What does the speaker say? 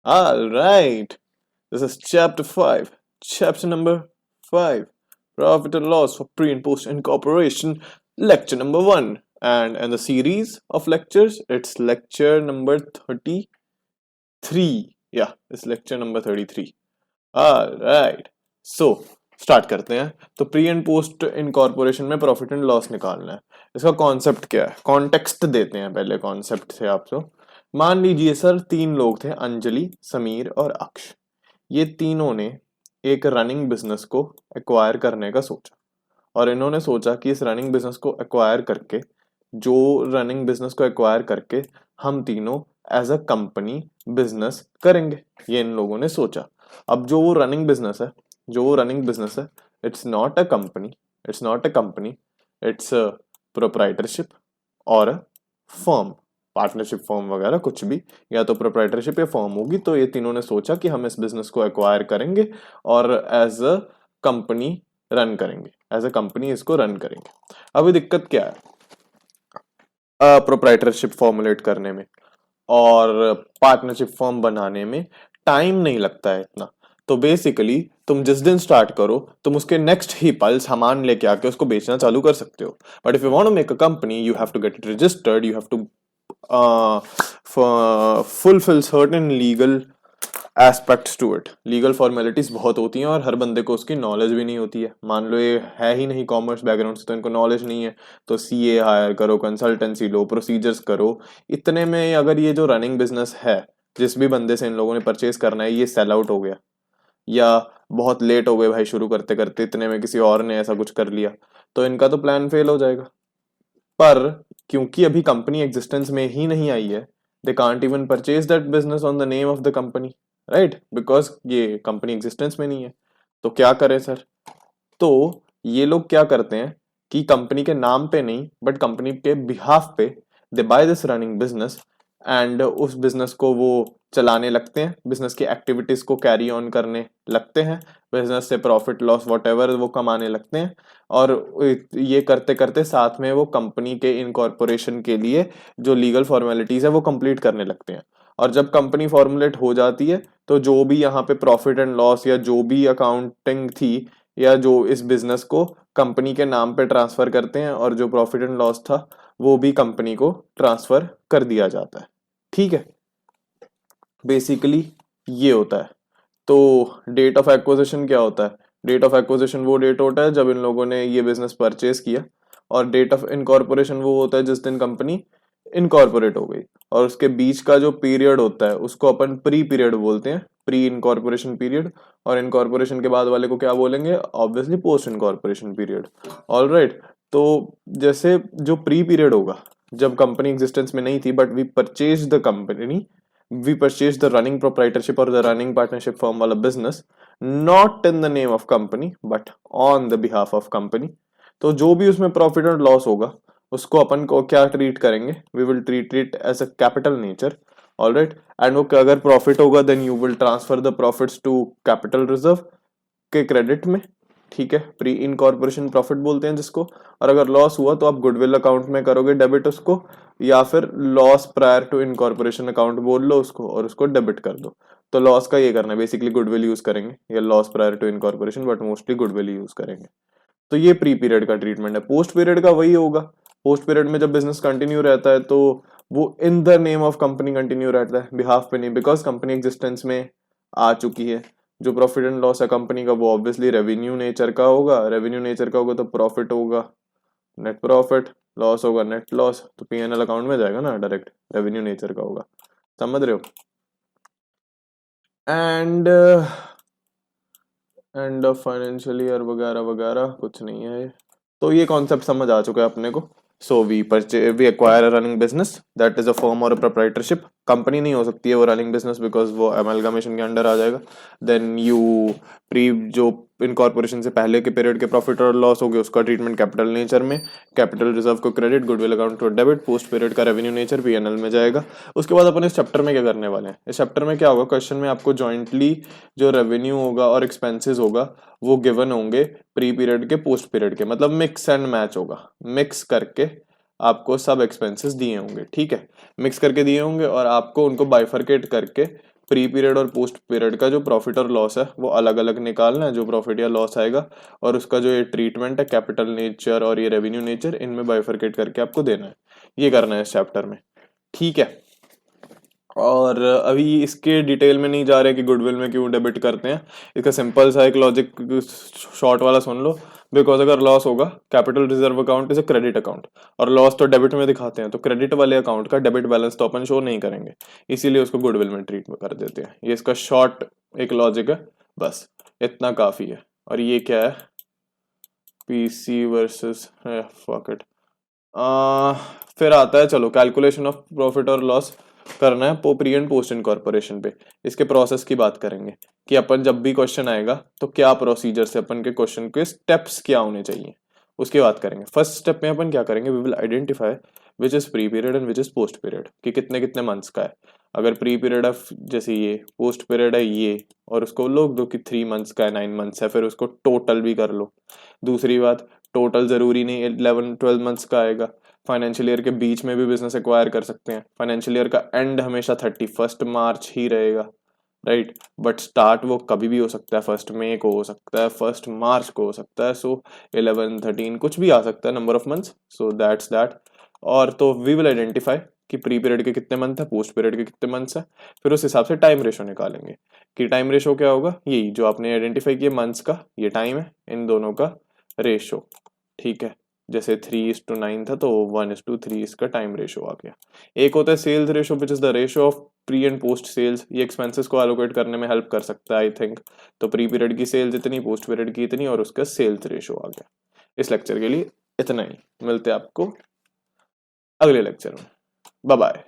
All right. This is chapter 5. Chapter number 5. Profit and loss for pre and post incorporation. Lecture number 1. And in the series of lectures, it's lecture number 33. Yeah, it's lecture number 33. All right. So, start करते हैं। तो pre and post incorporation में profit and loss निकालना है। इसका concept क्या है, context देते हैं पहले कॉन्सेप्ट से आपको। मान लीजिए सर 3 लोग थे, अंजलि, समीर और अक्ष। ये तीनों ने एक रनिंग बिजनेस को एक्वायर करने का सोचा और इन्होंने सोचा कि इस रनिंग बिजनेस को एक्वायर करके हम तीनों एज अ कंपनी बिजनेस करेंगे, ये इन लोगों ने सोचा। अब जो वो रनिंग बिजनेस है it's not a company, it's a proprietorship और अ फर्म, पार्टनरशिप फर्म वगैरह कुछ भी, या तो प्रोप्राइटरशिप या फर्म होगी। तो ये तीनों ने सोचा कि हम इस बिजनेस को एक्वायर करेंगे और एज अ कंपनी इसको रन करेंगे। अभी दिक्कत क्या है प्रोप्राइटरशिप फॉर्मुलेट करने में और पार्टनरशिप फर्म बनाने में? टाइम नहीं लगता है इतना। तो बेसिकली तुम जिस दिन स्टार्ट करो तुम उसके नेक्स्ट ही पल सामान लेके आके उसको बेचना चालू कर सकते हो। But if you want to make a company you have to get it registered, you have to fulfil certain legal aspects to it. Legal formalities बहुत होती हैं और हर बंदे को उसकी नॉलेज भी नहीं होती है। मान लो ये है ही नहीं कॉमर्स बैकग्राउंड से, तो इनको नॉलेज नहीं है। तो सीए हायर करो, कंसल्टेंसी लो, प्रोसीजर्स करो। इतने में अगर ये जो रनिंग बिजनेस है जिस भी बंदे से इन लोगों ने परचेज करना है ये सेल आउट हो गया या बहुत लेट हो गए भाई शुरू करते करते, इतने में किसी और ने ऐसा कुछ कर लिया, तो इनका तो प्लान फेल हो जाएगा। पर क्योंकि अभी कंपनी एग्जिस्टेंस में ही नहीं आई है, they can't even purchase that business on the name of the company, right, because ये कंपनी एग्जिस्टेंस में नहीं है। तो क्या करें सर? तो ये लोग क्या करते हैं कि कंपनी के नाम पे नहीं बट कंपनी के बिहाफ पे they buy this running business and उस बिजनेस को वो चलाने लगते हैं, बिजनेस की एक्टिविटीज को कैरी ऑन करने लगते हैं, बिजनेस से प्रॉफिट लॉस वॉट एवर वो कमाने लगते हैं। और ये करते करते साथ में वो कंपनी के इनकॉर्पोरेशन के लिए जो लीगल फॉर्मेलिटीज है वो कंप्लीट करने लगते हैं। और जब कंपनी फॉर्मुलेट हो जाती है तो जो भी यहाँ पे प्रॉफिट एंड लॉस या जो भी अकाउंटिंग थी या जो इस बिजनेस को कंपनी के नाम पे ट्रांसफर करते हैं और जो प्रॉफिट एंड लॉस था वो भी कंपनी को ट्रांसफर कर दिया जाता है। ठीक है, बेसिकली ये होता है। तो डेट ऑफ एक्विजिशन क्या होता है? डेट ऑफ एक्विजिशन वो डेट होता है जब इन लोगों ने ये बिजनेस परचेज किया, और डेट ऑफ इनकॉर्पोरेशन वो होता है जिस दिन कंपनी इनकॉर्पोरेट हो गई। और उसके बीच का जो पीरियड होता है उसको अपन प्री पीरियड बोलते हैं, प्री इनकॉर्पोरेशन पीरियड। और इनकॉर्पोरेशन के बाद वाले को क्या बोलेंगे? Obviously post incorporation period. All right. तो जैसे जो प्री पीरियड होगा जब कंपनी एग्जिस्टेंस में नहीं थी but we purchase the running proprietorship और द रनिंग पार्टनरशिप फॉर्म वाला business, not in the name of company but on the behalf of company. तो जो भी उसमें प्रॉफिट और लॉस होगा उसको अपन को क्या ट्रीट करेंगे? We will treat it as a capital nature. All right. And वो अगर प्रॉफिट होगा then you will transfer the profits to capital reserve के क्रेडिट में। ठीक है, प्री इनकॉर्पोरेशन प्रॉफिट बोलते हैं जिसको। और अगर लॉस हुआ तो आप गुडविल अकाउंट में करोगे डेबिट उसको, या फिर loss prior to incorporation account बोल लो उसको और उसको डेबिट कर दो। तो लॉस का ये करना है, बेसिकली गुडविल यूज करेंगे या loss prior to incorporation, but mostly goodwill use करेंगे। तो ये प्री पीरियड का ट्रीटमेंट है। पोस्ट पीरियड का वही होगा। पोस्ट पीरियड में जब बिजनेस कंटिन्यू रहता है तो वो इन the name of company continue रहता है, बिहाफ पे नहीं, बिकॉज कंपनी एग्जिस्टेंस में आ चुकी है। जो प्रॉफिट एंड लॉस है कंपनी का वो ऑब्वियसली रेवेन्यू नेचर का होगा, तो प्रॉफिट होगा नेट प्रॉफिट, लॉस होगा नेट लॉस, तो पीएनएल अकाउंट में जाएगा ना डायरेक्ट, रेवेन्यू नेचर का होगा। समझ रहे हो? And end of financial year वगैरह वगैरह कुछ नहीं है। तो ये कॉन्सेप्ट समझ आ चुका है अपने को। So we acquire a running business that is a firm और अ प्रोप्राइटरशिप। कंपनी नहीं हो सकती है वो रनिंग बिजनेस बिकॉज वो अमेलगामेशन के अंडर आ जाएगा। देन यू प्री जो इनकॉर्पोरेशन से पहले के पीरियड के प्रॉफिट और लॉस हो गए उसका ट्रीटमेंट कैपिटल नेचर में, कैपिटल रिजर्व को क्रेडिट, गुडविल अकाउंट को डेबिट, पोस्ट पीरियड का रेवेन्यू नेचर पीएनएल में जाएगा। उसके बाद अपन इस चैप्टर में क्या करने वाले हैं? इस चैप्टर में क्या होगा, क्वेश्चन में आपको जॉइंटली जो रेवेन्यू होगा और एक्सपेंसेस होगा वो गिवन होंगे प्री पीरियड के पोस्ट पीरियड के, मतलब मिक्स एंड मैच होगा, मिक्स करके आपको सब एक्सपेंसेस दिए होंगे। ठीक है, मिक्स करके दिए होंगे और आपको उनको बाइफरकेट करके प्री पीरियड और पोस्ट पीरियड का जो प्रॉफिट और लॉस है वो अलग अलग निकालना है, जो प्रॉफिट या लॉस आएगा, और उसका जो ये ट्रीटमेंट है कैपिटल नेचर और ये रेवेन्यू नेचर, इनमें बाइफरकेट करके आपको देना है। ये करना है इस चैप्टर में, ठीक है। और अभी इसके डिटेल में नहीं जा रहे कि गुडविल में क्यों डेबिट करते हैं, इसका सिंपल सा एक लॉजिक शॉर्ट वाला सुन लो। बिकॉज अगर लॉस होगा, capital reserve account is a credit account, और लॉस तो डेबिट में दिखाते हैं, तो क्रेडिट वाले अकाउंट का डेबिट बैलेंस तो अपन शो नहीं करेंगे, इसीलिए उसको गुडविल में ट्रीट कर देते हैं। ये इसका शॉर्ट एक लॉजिक है, बस इतना काफी है। और ये क्या है, पीसी वर्सेस फक, फिर आता है, चलो कैलकुलेशन ऑफ प्रॉफिट और लॉस करना है प्री एंड पोस्ट इनकॉर्पोरेशन पे। इसके प्रोसेस की बात करेंगे कि अपन जब भी क्वेश्चन आएगा तो क्या प्रोसीजर से अपन के क्वेश्चन के स्टेप्स क्या होने चाहिए, उसकी बात करेंगे। फर्स्ट स्टेप में अपन क्या करेंगे, we will identify which is pre period and which is post period, कि कितने कितने मंथ्स का है। अगर प्री पीरियड है जैसे ये, पोस्ट पीरियड है ये, और उसको लोग दो कि 3 मंथ्स का है, 9 मंथ्स है, फिर उसको टोटल भी कर लो। दूसरी बात, टोटल जरूरी नहीं 11-12 मंथ्स का आएगा, फाइनेंशियल ईयर के बीच में भी बिजनेस एक्वायर कर सकते हैं। फाइनेंशियल ईयर का एंड हमेशा 31 मार्च ही रहेगा, राइट, बट स्टार्ट वो कभी भी हो सकता है, 1 मई को हो सकता है, 1 मार्च को हो सकता है, सो 11-13 कुछ भी आ सकता है number of months, so that's that. और तो वी विल आइडेंटिफाई कि प्री पीरियड के कितने मंथ है, पोस्ट पीरियड के कितने मंथ्स है, फिर उस हिसाब से टाइम रेशो निकालेंगे कि टाइम रेशो क्या होगा, यही जो आपने आइडेंटिफाई किया मंथ्स का ये टाइम है, इन दोनों का रेशो, ठीक है। जैसे 3:9 था तो 1:3 इसका टाइम रेशो आ गया। एक होता है sales ratio which is the ratio of pre and post sales, ये एक्सपेंसेस को एलोकेट करने में हेल्प कर सकता है आई थिंक। तो प्री पीरियड की सेल्स इतनी, पोस्ट पीरियड की इतनी, और उसका सेल्स रेशो आ गया। इस लेक्चर के लिए इतना ही, मिलते हैं आपको अगले लेक्चर में, बाय बाय।